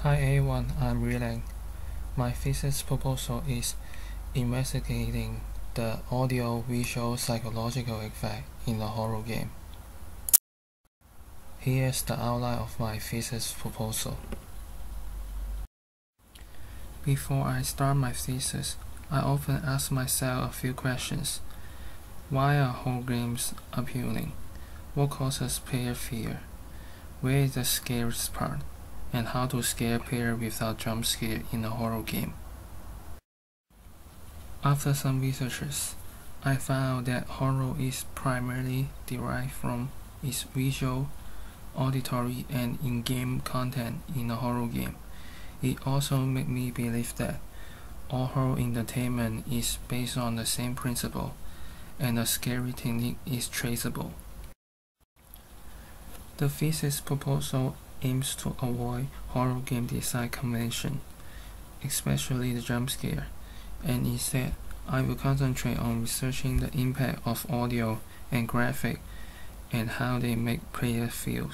Hi everyone, I'm Rilang. My thesis proposal is investigating the audio-visual psychological effect in a horror game. Here's the outline of my thesis proposal. Before I start my thesis, I often ask myself a few questions. Why are horror games appealing? What causes player fear? Where is the scariest part? And how to scare player without jump scare in a horror game. After some researches, I found that horror is primarily derived from its visual, auditory, and in-game content in a horror game. It also made me believe that all horror entertainment is based on the same principle, and the scary technique is traceable. The thesis proposal aims to avoid horror game design convention, especially the jump scare, and instead I will concentrate on researching the impact of audio and graphic and how they make players feel.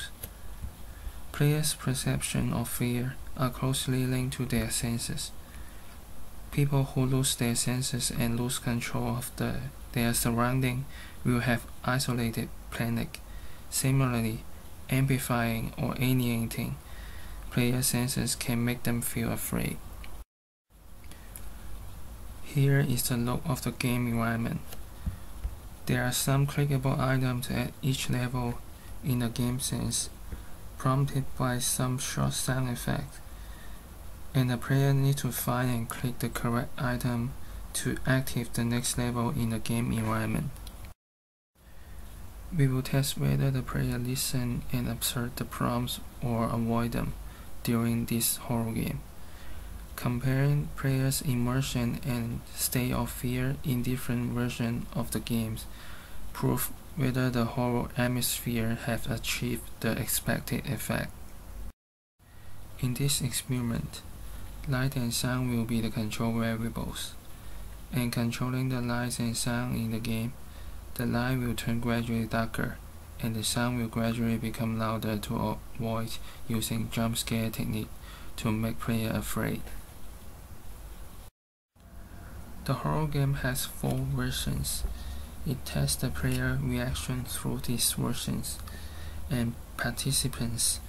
Players' perception of fear are closely linked to their senses. People who lose their senses and lose control of their surrounding will have isolated panic. Similarly, amplifying or alienating player senses can make them feel afraid. Here is a look of the game environment. There are some clickable items at each level in the game sense, prompted by some short sound effect, and the player needs to find and click the correct item to activate the next level in the game environment. We will test whether the player listen and observe the prompts or avoid them during this horror game. Comparing players' immersion and state of fear in different versions of the games prove whether the horror atmosphere has achieved the expected effect. In this experiment, light and sound will be the control variables, and controlling the lights and sound in the game, the light will turn gradually darker, and the sound will gradually become louder to avoid using jump scare technique to make player afraid. The horror game has 4 versions. It tests the player reaction through these versions, and participants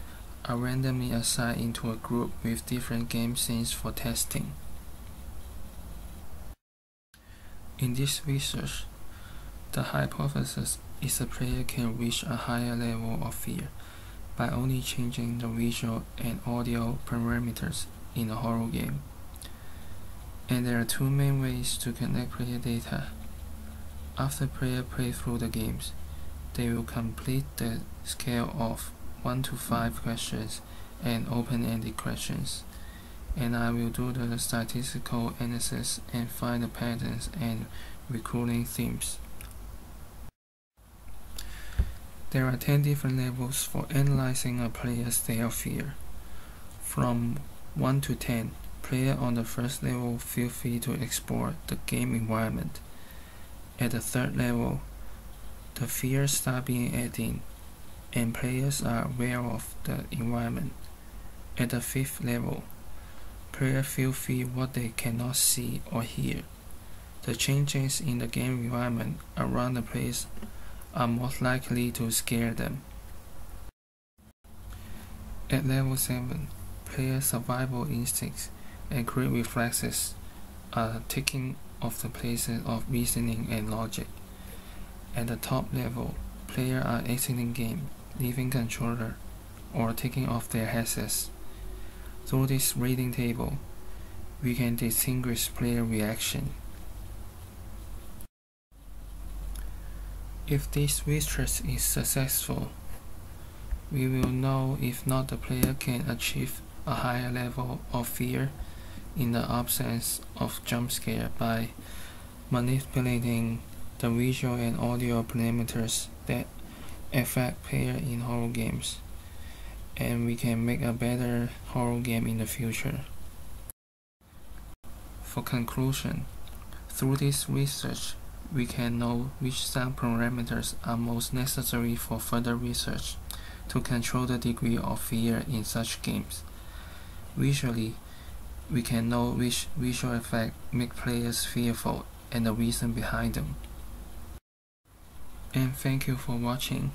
are randomly assigned into a group with different game scenes for testing. In this research, the hypothesis is the player can reach a higher level of fear by only changing the visual and audio parameters in a horror game. And there are 2 main ways to connect player data. After player play through the games, they will complete the scale of 1 to 5 questions and open-ended questions, and I will do the statistical analysis and find the patterns and recurring themes. There are 10 different levels for analyzing a player's state of fear. From 1 to 10, players on the first level feel free to explore the game environment. At the third level, the fears start being added in, and players are aware of the environment. At the fifth level, players feel fear what they cannot see or hear. The changes in the game environment around the place are most likely to scare them. At level 7, player survival instincts and quick reflexes are taking of the places of reasoning and logic. At the top level, players are exiting game, leaving controller, or taking off their headsets. Through this rating table, we can distinguish player reaction. If this research is successful, we will know if not the player can achieve a higher level of fear in the absence of jump scare by manipulating the visual and audio parameters that affect players in horror games, and we can make a better horror game in the future. For conclusion, through this research, we can know which sound parameters are most necessary for further research to control the degree of fear in such games. Visually, we can know which visual effect make players fearful and the reason behind them. And thank you for watching.